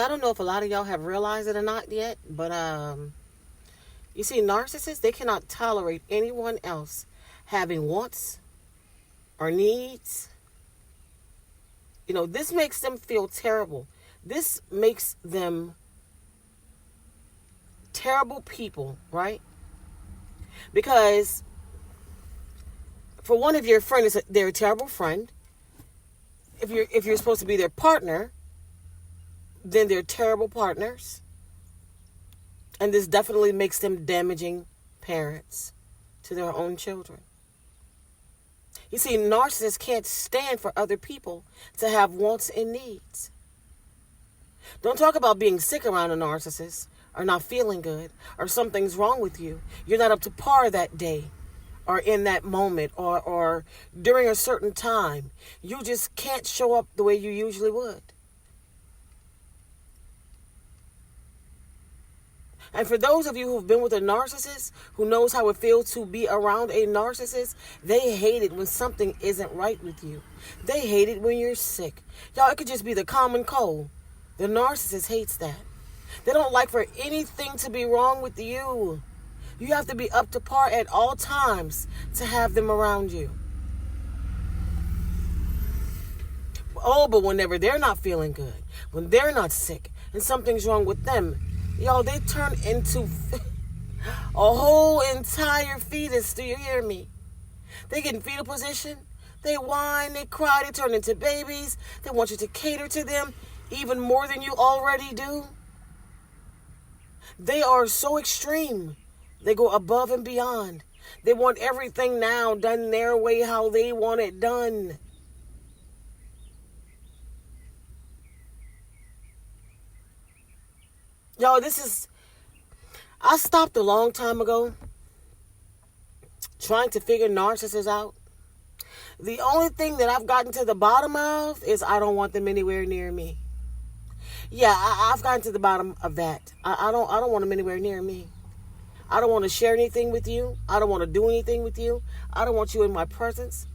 I don't know if a lot of y'all have realized it or not yet, but you see, narcissists, they cannot tolerate anyone else having wants or needs. This makes them feel terrible. This makes them terrible people, right? Because for one, if your friend is they're a terrible friend. If you're supposed to be their partner, then they're terrible partners. And this definitely makes them damaging parents to their own children. You see, narcissists can't stand for other people to have wants and needs. Don't talk about being sick around a narcissist or not feeling good or something's wrong with you. You're not up to par that day or in that moment or during a certain time. You just can't show up the way you usually would. And for those of you who've been with a narcissist, who knows how it feels to be around a narcissist, they hate it when something isn't right with you. They hate it when you're sick. Y'all, it could just be the common cold. The narcissist hates that. They don't like for anything to be wrong with you. You have to be up to par at all times to have them around you. Oh, but whenever they're not feeling good, when they're not sick, and something's wrong with them, y'all, they turn into a whole entire fetus. Do you hear me? They get in fetal position. They whine, they cry, they turn into babies. They want you to cater to them even more than you already do. They are so extreme. They go above and beyond. They want everything now done their way, how they want it done. Y'all, I stopped a long time ago trying to figure narcissists out. The only thing that I've gotten to the bottom of is I don't want them anywhere near me. Yeah, I've gotten to the bottom of that. I don't want them anywhere near me. I don't want to share anything with you. I don't want to do anything with you. I don't want you in my presence.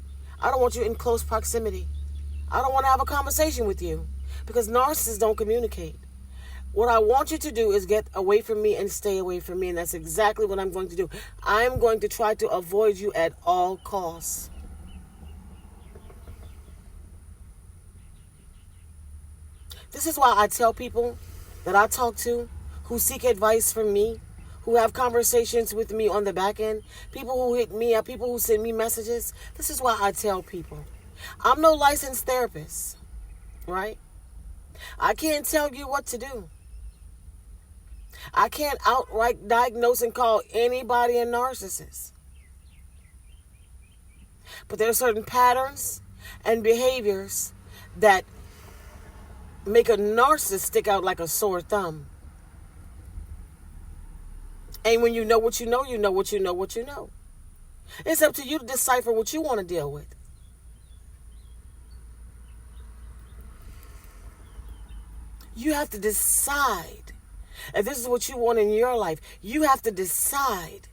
I don't want you in close proximity. I don't want to have a conversation with you because narcissists don't communicate. What I want you to do is get away from me and stay away from me, and that's exactly what I'm going to do. I'm going to try to avoid you at all costs. This is why I tell people that I talk to who seek advice from me, who have conversations with me on the back end, people who hit me up, people who send me messages. This is why I tell people. I'm no licensed therapist, right? I can't tell you what to do. I can't outright diagnose and call anybody a narcissist. But there are certain patterns and behaviors that make a narcissist stick out like a sore thumb. And when you know what you know, you know what you know what you know. It's up to you to decipher what you want to deal with. You have to decide if this is what you want in your life. You have to decide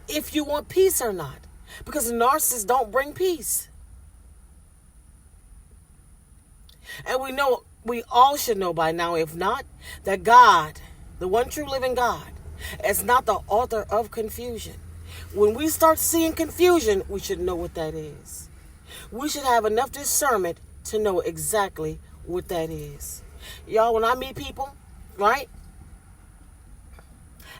if you want peace or not. Because narcissists don't bring peace. And we all should know by now, if not, that God, the one true living God, is not the author of confusion. When we start seeing confusion, we should know what that is. We should have enough discernment to know exactly what that is. Y'all, when I meet people, right,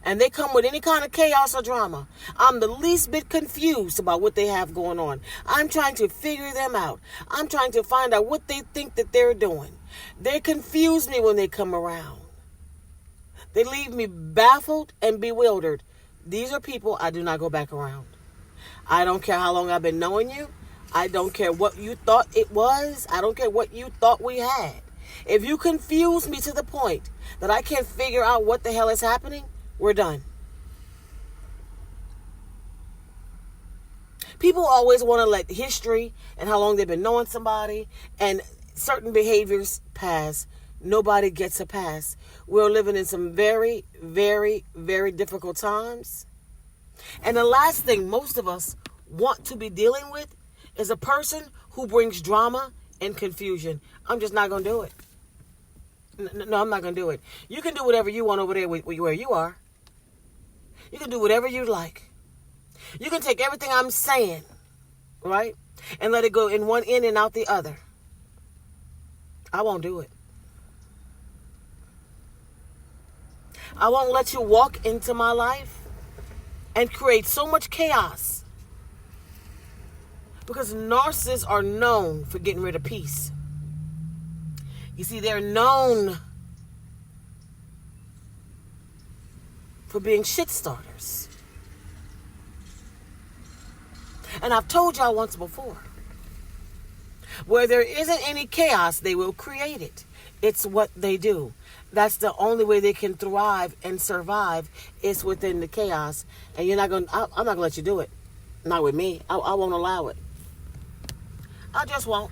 and they come with any kind of chaos or drama, I'm the least bit confused about what they have going on. I'm trying to figure them out. I'm trying to find out what they think that they're doing. They confuse me when they come around. They leave me baffled and bewildered. These are people I do not go back around. I don't care how long I've been knowing you. I don't care what you thought it was. I don't care what you thought we had. If you confuse me to the point that I can't figure out what the hell is happening, we're done. People always want to let history and how long they've been knowing somebody and certain behaviors pass. Nobody gets a pass. We're living in some very, very, very difficult times. And the last thing most of us want to be dealing with is a person who brings drama and confusion. I'm just not going to do it. No, I'm not going to do it. You can do whatever you want over there where you are. You can do whatever you like. You can take everything I'm saying, right, and let it go in one end and out the other. I won't do it. I won't let you walk into my life and create so much chaos. Because narcissists are known for getting rid of peace. You see, they're known for being shit starters. And I've told y'all once before, where there isn't any chaos, they will create it. It's what they do. That's the only way they can thrive and survive is within the chaos. And I'm not going to let you do it. Not with me. I won't allow it. I just won't.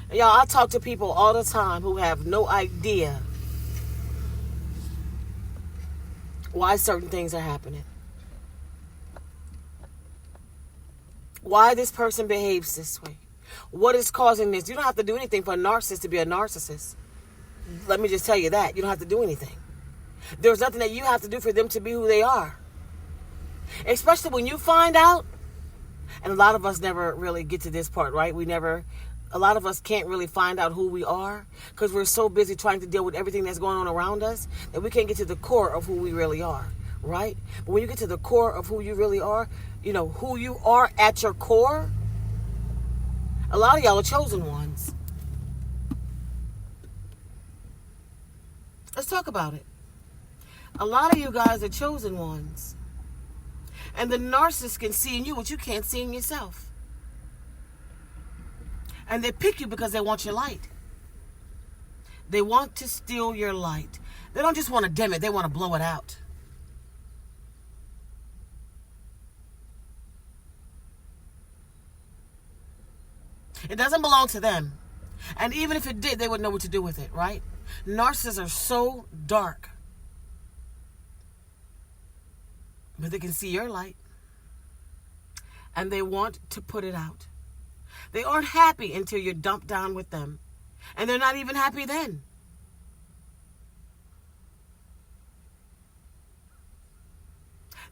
And y'all, I talk to people all the time who have no idea why certain things are happening. Why this person behaves this way. What is causing this? You don't have to do anything for a narcissist to be a narcissist. Let me just tell you that. You don't have to do anything. There's nothing that you have to do for them to be who they are. Especially when you find out, and a lot of us never really get to this part, right? A lot of us can't really find out who we are because we're so busy trying to deal with everything that's going on around us that we can't get to the core of who we really are, right? But when you get to the core of who you really are, who you are at your core, a lot of y'all are chosen ones. Let's talk about it. A lot of you guys are chosen ones. And the narcissist can see in you what you can't see in yourself. And they pick you because they want your light. They want to steal your light. They don't just want to dim it, they want to blow it out. It doesn't belong to them. And even if it did, they wouldn't know what to do with it, right? Narcissists are so dark. But they can see your light. And they want to put it out. They aren't happy until you're dumped down with them. And they're not even happy then.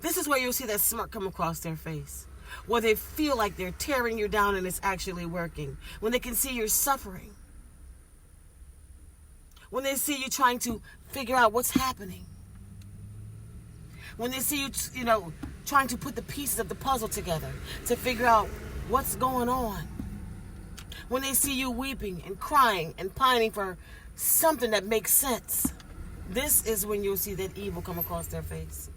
This is where you'll see that smirk come across their face. Where they feel like they're tearing you down and it's actually working. When they can see you're suffering. When they see you trying to figure out what's happening. When they see you, trying to put the pieces of the puzzle together to figure out what's going on. When they see you weeping and crying and pining for something that makes sense. This is when you'll see that evil come across their face.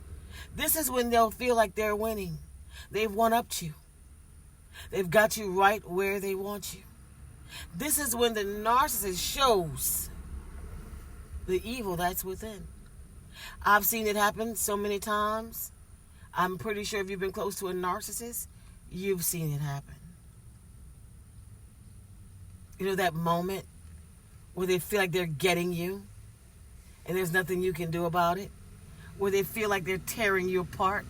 This is when they'll feel like they're winning. They've one-upped you. They've got you right where they want you. This is when the narcissist shows the evil that's within. I've seen it happen so many times. I'm pretty sure if you've been close to a narcissist, you've seen it happen. That moment where they feel like they're getting you and there's nothing you can do about it. Where they feel like they're tearing you apart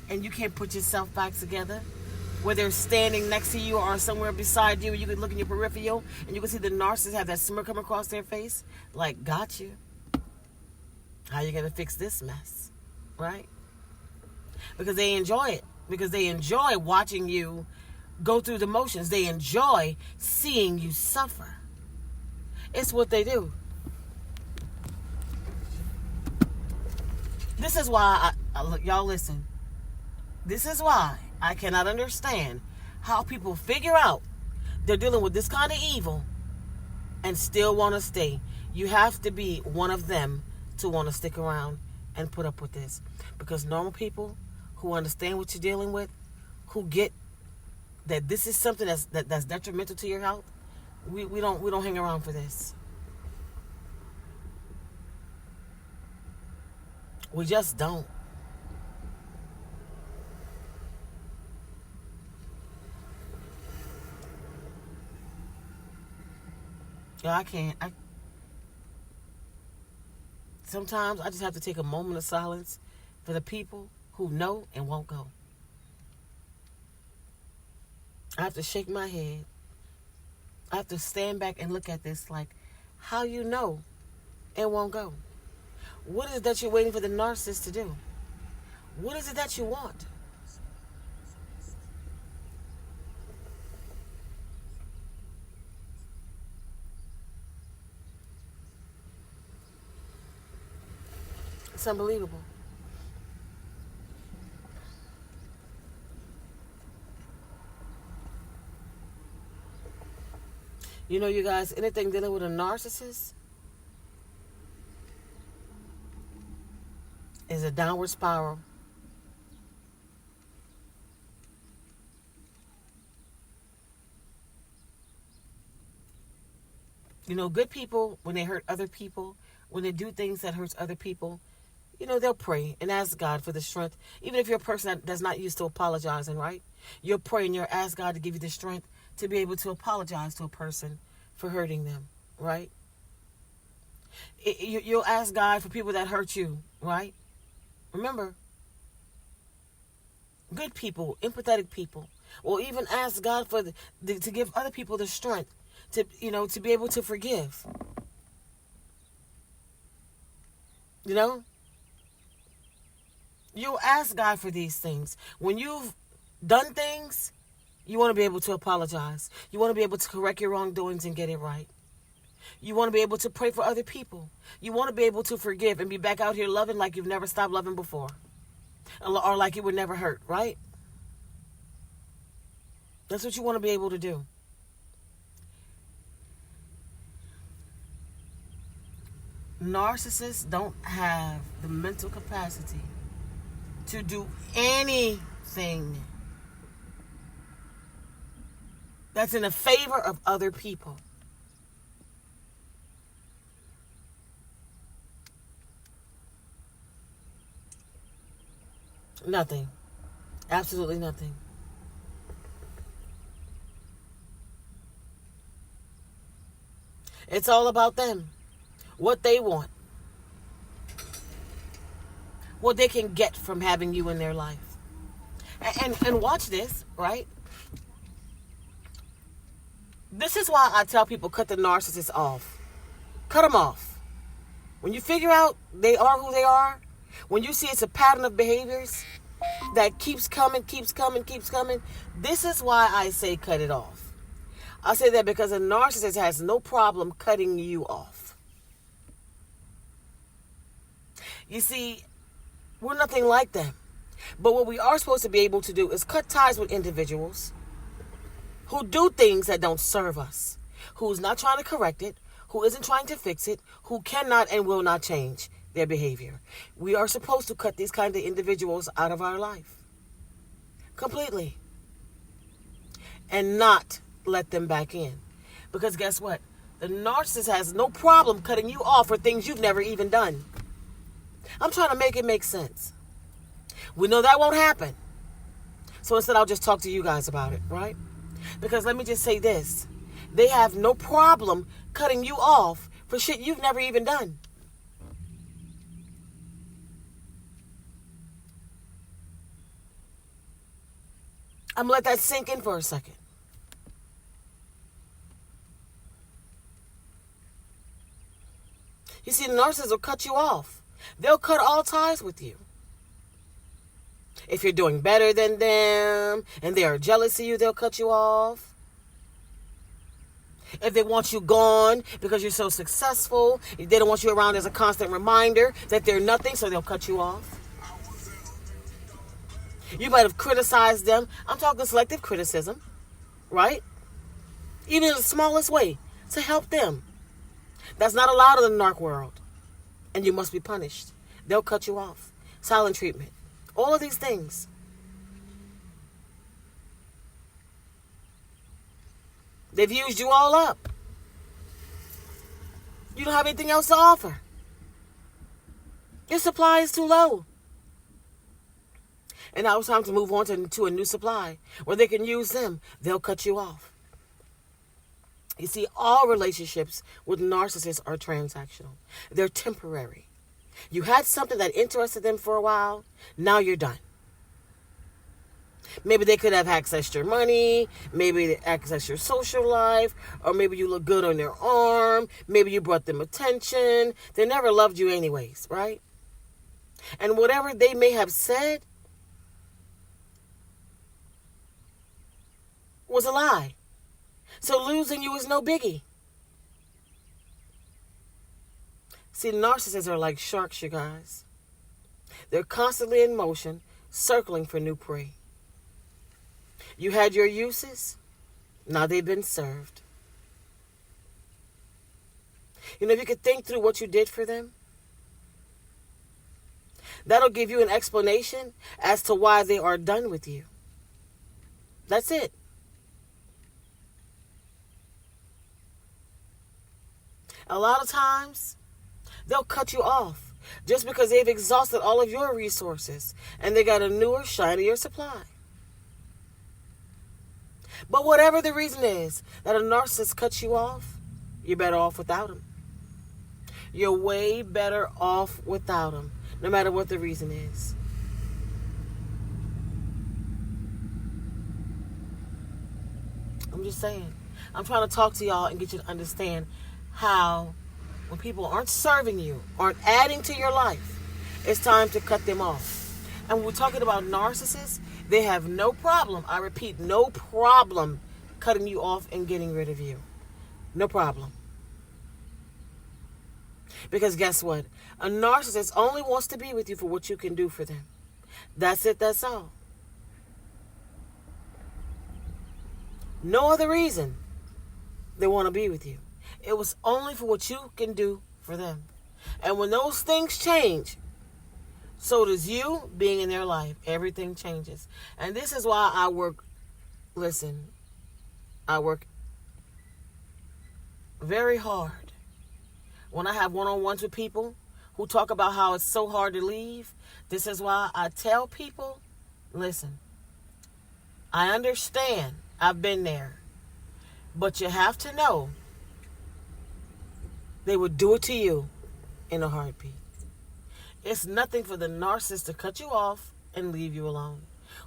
and you can't put yourself back together. Where they're standing next to you or somewhere beside you and you can look in your peripheral and you can see the narcissist have that smirk come across their face. Like, got you. How you going to fix this mess? Right? Because they enjoy it. Because they enjoy watching you go through the motions. They enjoy seeing you suffer. It's what they do. This is why, y'all listen. This is why I cannot understand how people figure out they're dealing with this kind of evil and still want to stay. You have to be one of them to want to stick around and put up with this. Because normal people who understand what you're dealing with, who get that this is something that's detrimental to your health, we don't hang around for this. We just don't. Yeah, I can't. Sometimes I just have to take a moment of silence for the people who know and won't go. I have to shake my head. I have to stand back and look at this like, how you know and won't go? What is it that you're waiting for the narcissist to do? What is it that you want? It's unbelievable. You know, you guys, anything dealing with a narcissist is a downward spiral. You know, good people, when they hurt other people, when they do things that hurts other people, you know, they'll pray and ask God for the strength. Even if you're a person that does not used to apologizing, right? You'll pray and you'll ask God to give you the strength to be able to apologize to a person for hurting them, right? You'll ask God for people that hurt you, right? Remember, good people, empathetic people, will even ask God for to give other people the strength to, you know, to be able to forgive. You know? You'll ask God for these things. When you've done things, you want to be able to apologize. You want to be able to correct your wrongdoings and get it right. You want to be able to pray for other people. You want to be able to forgive and be back out here loving like you've never stopped loving before. Or like you were never hurt, right? That's what you want to be able to do. Narcissists don't have the mental capacity to do anything that's in the favor of other people. Nothing. Absolutely nothing. It's all about them. What they want. What they can get from having you in their life. And watch this, right? This is why I tell people cut the narcissist off. Cut them off. When you figure out they are who they are, when you see it's a pattern of behaviors that keeps coming, this is why I say cut it off. I say that because a narcissist has no problem cutting you off. You see, we're nothing like them. But what we are supposed to be able to do is cut ties with individuals who do things that don't serve us, who's not trying to correct it, who isn't trying to fix it, who cannot and will not change their behavior. We are supposed to cut these kind of individuals out of our life. Completely. And not let them back in. Because guess what? The narcissist has no problem cutting you off for things you've never even done. I'm trying to make it make sense. We know that won't happen. So instead, I'll just talk to you guys about it, right? Because let me just say this. They have no problem cutting you off for shit you've never even done. I'm going to let that sink in for a second. You see, the narcissist will cut you off. They'll cut all ties with you. If you're doing better than them and they are jealous of you, they'll cut you off. If they want you gone because you're so successful, they don't want you around as a constant reminder that they're nothing, so they'll cut you off. You might have criticized them. I'm talking selective criticism, right? Even in the smallest way, to help them. That's not allowed in the narc world. And you must be punished. They'll cut you off. Silent treatment. All of these things. They've used you all up. You don't have anything else to offer. Your supply is too low. And now it's time to move on to a new supply where they can use them. They'll cut you off. You see, all relationships with narcissists are transactional. They're temporary. You had something that interested them for a while. Now you're done. Maybe they could have accessed your money. Maybe they accessed your social life. Or maybe you look good on their arm. Maybe you brought them attention. They never loved you anyways, right? And whatever they may have said was a lie. So losing you is no biggie. See, narcissists are like sharks, you guys. They're constantly in motion, circling for new prey. You had your uses, now they've been served. You know, if you could think through what you did for them, that'll give you an explanation as to why they are done with you. That's it. A lot of times, they'll cut you off just because they've exhausted all of your resources and they got a newer, shinier supply. But whatever the reason is that a narcissist cuts you off, you're better off without them. You're way better off without them, no matter what the reason is. I'm just saying. I'm trying to talk to y'all and get you to understand how when people aren't serving you, aren't adding to your life, it's time to cut them off. And when we're talking about narcissists, they have no problem, I repeat, no problem cutting you off and getting rid of you. No problem. Because guess what? A narcissist only wants to be with you for what you can do for them. That's it, that's all. No other reason they want to be with you. It was only for what you can do for them. And when those things change, so does you being in their life. Everything changes. And this is why I work very hard when I have one-on-ones with people who talk about how it's so hard to leave. This is why I tell people, listen, I understand. I've been there. But you have to know they would do it to you in a heartbeat. It's nothing for the narcissist to cut you off and leave you alone.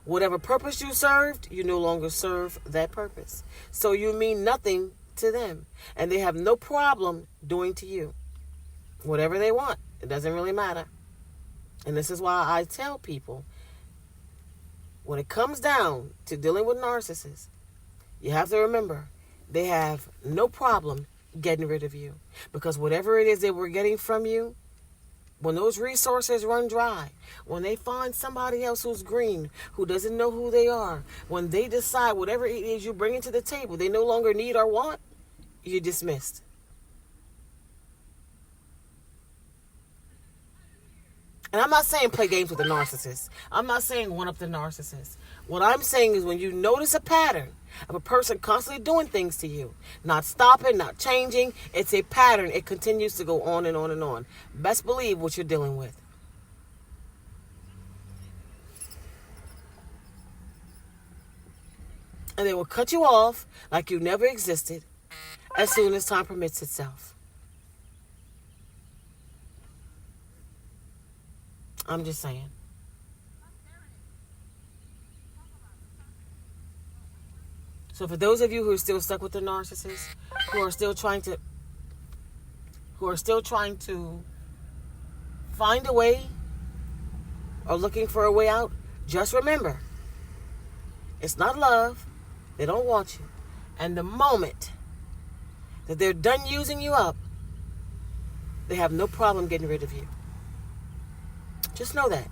Whatever purpose you served, you no longer serve that purpose. So you mean nothing to them. And they have no problem doing to you whatever they want. It doesn't really matter. And this is why I tell people, when it comes down to dealing with narcissists, you have to remember, they have no problem getting rid of you. Because whatever it is they were getting from you, when those resources run dry, when they find somebody else who's green, who doesn't know who they are, when they decide whatever it is you bring to the table, they no longer need or want, you're dismissed. And I'm not saying play games with the narcissist. I'm not saying one up the narcissist. What I'm saying is when you notice a pattern of a person constantly doing things to you, not stopping, not changing, it's a pattern. It continues to go on and on and on. Best believe what you're dealing with. And they will cut you off like you never existed as soon as time permits itself. I'm just saying. So for those of you who are still stuck with the narcissist, who are still trying to find a way or looking for a way out, just remember, it's not love. They don't want you. And the moment that they're done using you up, they have no problem getting rid of you. Just know that.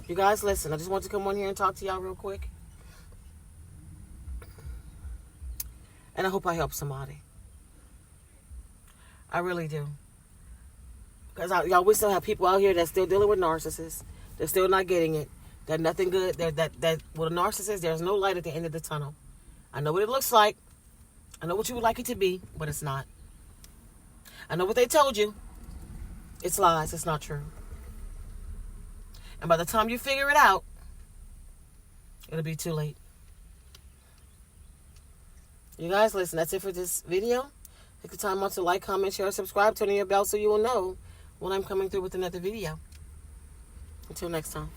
You guys, listen, I just want to come on here and talk to y'all real quick. And I hope I help somebody. I really do. Because y'all, we still have people out here that's still dealing with narcissists. They're still not getting it. They're nothing good. That with a narcissist, there's no light at the end of the tunnel. I know what it looks like. I know what you would like it to be, but it's not. I know what they told you. It's lies. It's not true. And by the time you figure it out, it'll be too late. You guys, listen, that's it for this video. Take the time out to like, comment, share, subscribe, turn on your bell so you will know when I'm coming through with another video. Until next time.